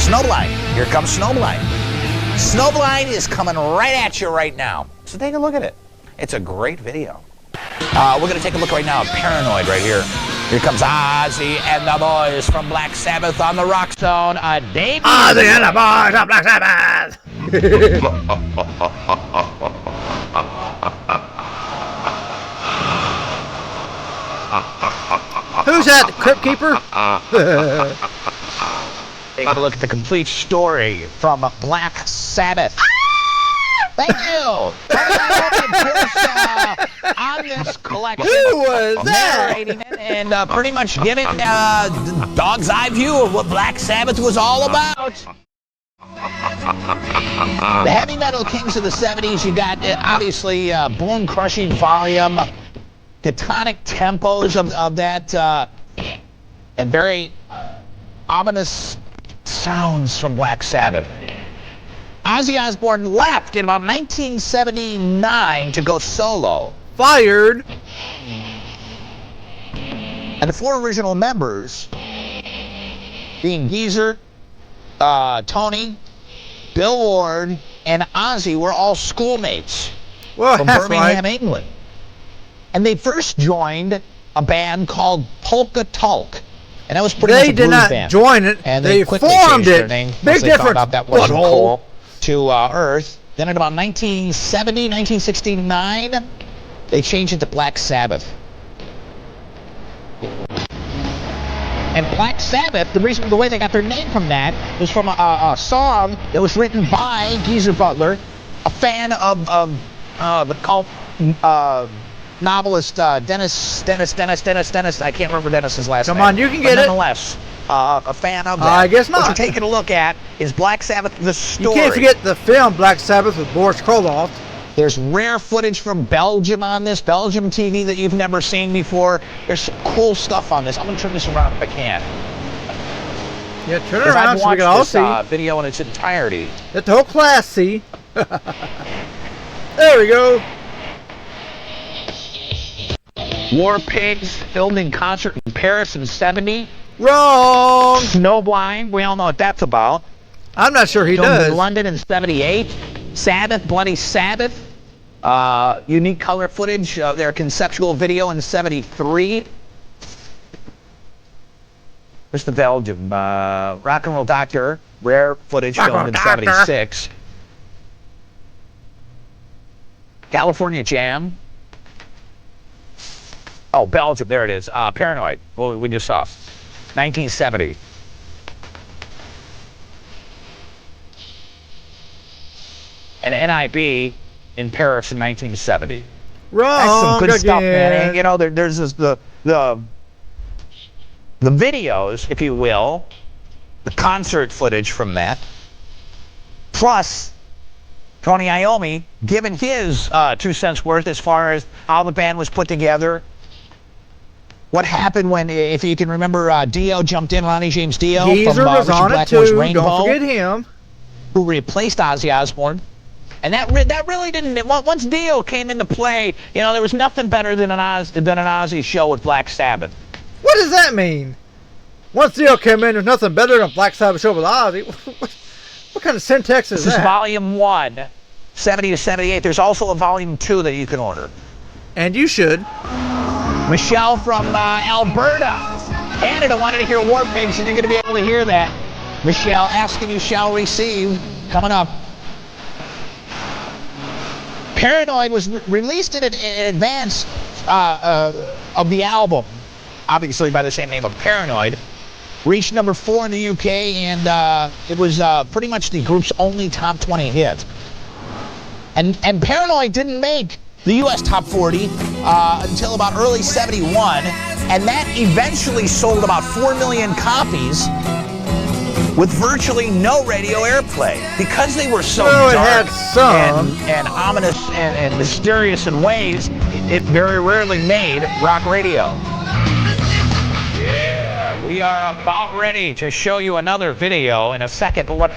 Snowblind. Here comes Snowblind. Snowblind is coming right at you right now. So take a look at it. It's a great video. We're going to take a look right now at Paranoid right here. Here comes Ozzy and the boys from Black Sabbath on the Rock Zone. Dave. Ozzy and the boys of Black Sabbath. Who's that, the Crypt Keeper? Take a look at the complete story from Black Sabbath. Thank you. On this collection. Who was that? Narrating it and pretty much giving the dog's eye view of what Black Sabbath was all about. The heavy metal kings of the 70s, you got obviously bone-crushing volume, tectonic tempos of that, and very ominous sounds from Black Sabbath. Ozzy Osbourne left in about 1979 to go solo. Fired. And the four original members, being Geezer, Tony, Bill Ward, and Ozzy, were all schoolmates from Birmingham, England. And they first joined a band called Polka Tulk. And that was pretty much a blues band. They did not join it. And they quickly formed changed it. their name Big difference. Out that wasn't cool to Earth. Then in about 1970, 1969, they changed it to Black Sabbath. And Black Sabbath, the way they got their name from that was from a song that was written by Geezer Butler, a fan of the cult novelist Dennis. I can't remember Dennis's last name. Come on, you can get it. Nonetheless, a fan of that. I guess not. What you're taking a look at is Black Sabbath, the story. You can't forget the film Black Sabbath with Boris Karloff. There's rare footage from Belgium on this, Belgium TV that you've never seen before. There's some cool stuff on this. I'm going to turn this around if I can. Yeah, turn it around so we can all see. Video in its entirety. Let the whole class see. There we go. War Pigs, filmed in concert in Paris in '70. Wrong. Snowblind, we all know what that's about. I'm not sure he filmed does. In London in '78. Sabbath, Bloody Sabbath. Unique color footage of their conceptual video in '73. There's the Belgium. Rock and Roll Doctor, rare footage filmed in '76. California Jam. Oh, Belgium, there it is. Paranoid, well, we just saw. 1970. And NIB in Paris in 1970. Wrong. That's some good again. stuff, man. And, you know, there's this, the videos, if you will, the concert footage from that, plus Tony Iommi giving his 2 cents worth as far as how the band was put together. What happened when, if you can remember, Dio jumped in, Lonnie James Dio Geezer from was Richard on Blackmore's it too. Rainbow, Don't forget him. who replaced Ozzy Osbourne. And that really didn't. Once Dio came into play, you know, there was nothing better than an Ozzy show with Black Sabbath. What does that mean? Once Dio came in, there's nothing better than a Black Sabbath show with Ozzy. What kind of syntax is that? This is Volume 1, 70 to 78. There's also a Volume 2 that you can order. And you should. Michelle from Alberta, Canada, wanted to hear War Pigs, and you're going to be able to hear that. Michelle, asking you shall receive, coming up. Paranoid was released in advance of the album, obviously by the same name of Paranoid. Reached number 4 in the UK, and it was pretty much the group's only top 20 hit. And Paranoid didn't make the US top 40 until about early '71, and that eventually sold about 4 million copies with virtually no radio airplay. Because they were so dark and ominous and mysterious in ways, it very rarely made rock radio. Yeah, we are about ready to show you another video in a second, but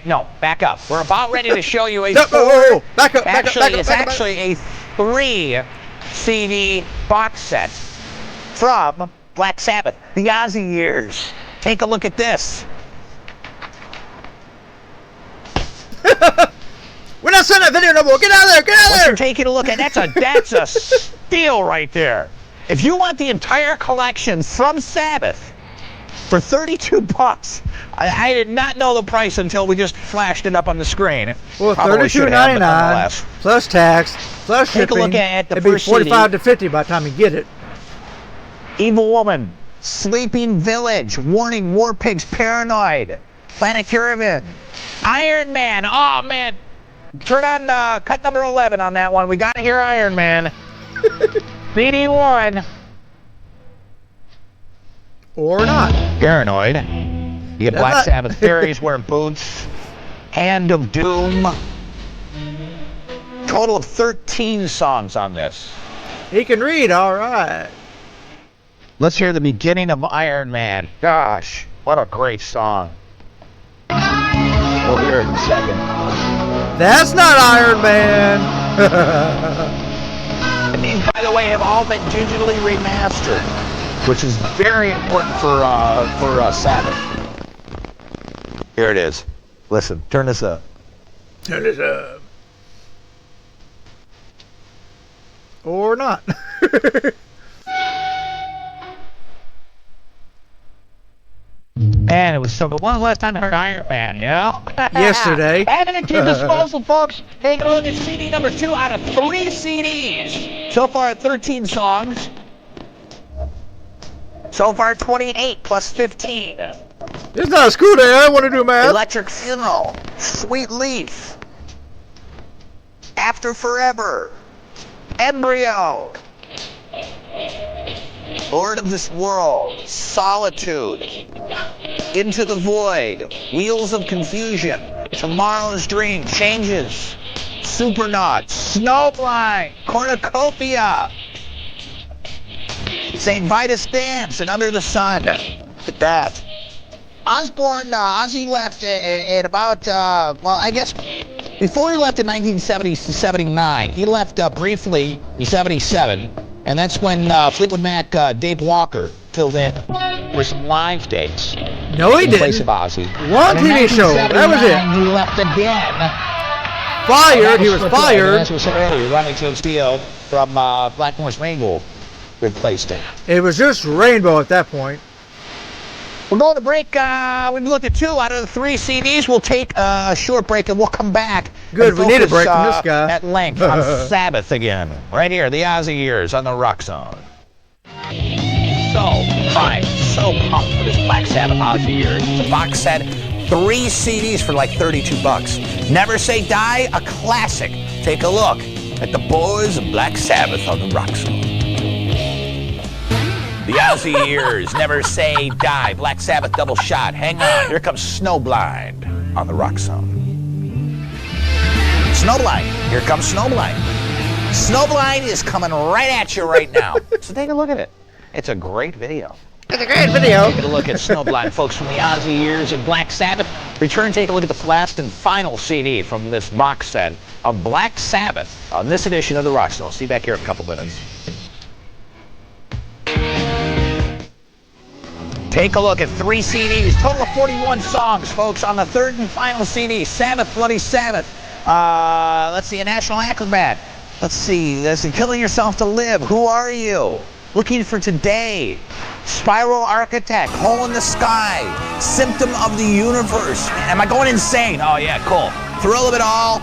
no, back up. We're about ready to show you a actually a 3 CD box set from Black Sabbath, the Ozzy years. Take a look at this. send that video no more. Get out of there. Get out of What there. you're taking a look at, that's a steal right there. If you want the entire collection from Sabbath for 32 bucks, I did not know the price until we just flashed it up on the screen. Well, Probably should have, but $32.99 nonetheless. plus tax plus Take a shipping. look at the It'd be first 45 to 50 by the time you get it. Evil Woman, Sleeping Village, Warning, War Pigs, Paranoid, Planet Caravan, Iron Man. Oh man, turn on cut number 11 on that one. We got to hear Iron Man. CD1. Or not. Paranoid. You get Black Sabbath Fairies wearing boots. Hand of Doom. Total of 13 songs on this. He can read, all right. Let's hear the beginning of Iron Man. Gosh, what a great song. We'll hear it in a second. That's not Iron Man. And these, by the way, have all been digitally remastered, which is very important for Sabbath. Here it is. Listen, turn this up. Turn it up. Or not. Man, it was so good. When was the last time I heard Iron Man, you know? Yesterday. Adding it to your disposal, folks. Take a look at CD number 2 out of 3 CDs. So far, 13 songs. So far, 28 plus 15. It's not a school day. I don't want to do math. Electric Funeral. Sweet Leaf. After Forever. Embryo. Lord of this World. Solitude. Into the Void. Wheels of Confusion. Tomorrow's Dream. Changes. Supernauts. Snowblind. Cornucopia. St. Vitus Dance and Under the Sun. Look at that. Osborne, Ozzy left at about, well, I guess before he left in 1979, he left briefly in 77, and that's when Fleetwood Mac, Dave Walker filled in for some live dates. No, he in place of didn't. Ozzy. One And in TV show. That was it. 1979, He left again. Fired. He was fired. As we said earlier, Ronnie Jones Dio from Blackmore's Rainbow replaced it. It was just Rainbow at that point. We're going to break. We've looked at 2 out of the 3 CDs. We'll take a short break and we'll come back. Good, and we need a focus, break from this guy. At length on Sabbath again. Right here, the Ozzy years on the Rock Zone. So fine, so pumped for this Black Sabbath Ozzy years. It's a box set, 3 CDs for like 32 bucks. Never Say Die, a classic. Take a look at the boys of Black Sabbath on the Rock Zone. The Ozzy years, Never Say Die, Black Sabbath double shot. Hang on, here comes Snowblind on the Rock Zone. Snowblind, here comes Snowblind. Snowblind is coming right at you right now. So take a look at it. It's a great video. It's a great video. Take a look at Snowblind, folks, from the Ozzy years of Black Sabbath. Return, take a look at the last and final CD from this box set of Black Sabbath on this edition of the Rock Zone. See you back here in a couple minutes. Take a look at 3 CDs, total of 41 songs, folks, on the 3rd and final CD, Sabbath, Bloody Sabbath. Let's see, A National Acrobat. Let's see, Killing Yourself to Live, Who Are You? Looking for Today, Spiral Architect, Hole in the Sky, Symptom of the Universe. Am I going insane? Oh yeah, cool. Thrill of It All.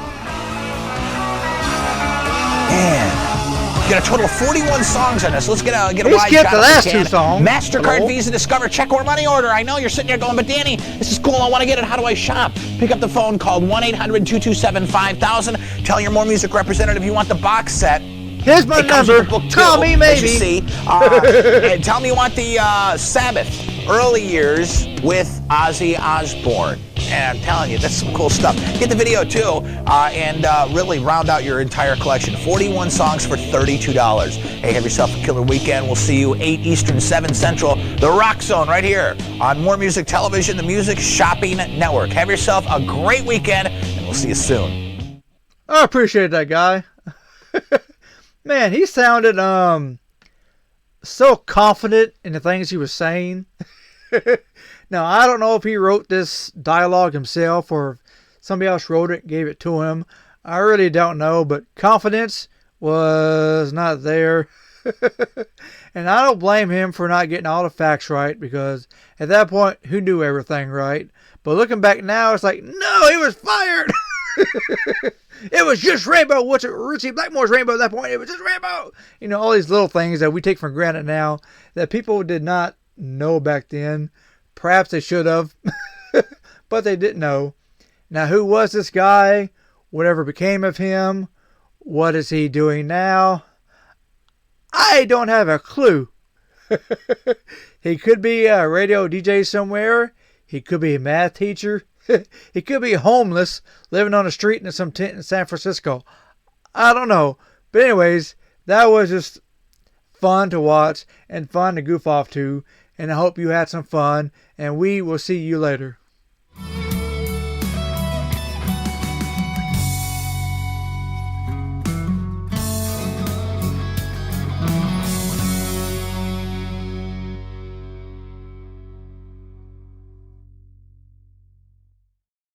Man. Got a total of 41 songs on this. Let's get a wide shot. Skipped the last 2 songs. MasterCard, Hello? Visa, Discover, check or money order. I know you're sitting there going, but Danny, this is cool. I want to get it. How do I shop? Pick up the phone, call 1-800-227-5000. Tell your MOR Music representative you want the box set. Here's my It comes with number. the book too, Call me, as maybe. you see. And tell me you want the Sabbath early years with Ozzy Osbourne. And I'm telling you, that's some cool stuff. Get the video too, and really round out your entire collection. 41 songs for $32. Hey, have yourself a killer weekend. We'll see you 8 Eastern, 7 Central. The Rock Zone right here on MOR Music Television, the Music Shopping Network. Have yourself a great weekend, and we'll see you soon. I appreciate that guy. Man, he sounded so confident in the things he was saying. Now, I don't know if he wrote this dialogue himself or if somebody else wrote it and gave it to him. I really don't know, but confidence was not there. And I don't blame him for not getting all the facts right, because at that point, who knew everything right? But looking back now, it's like, no, he was fired. It was just Rainbow. What's it? Richie Blackmore's Rainbow at that point. It was just Rainbow. You know, all these little things that we take for granted now that people did not know back then. Perhaps they should have, but they didn't know. Now, who was this guy? Whatever became of him? What is he doing now? I don't have a clue. He could be a radio DJ somewhere. He could be a math teacher. He could be homeless, living on the street in some tent in San Francisco. I don't know. But anyways, that was just fun to watch and fun to goof off to. And I hope you had some fun. And we will see you later.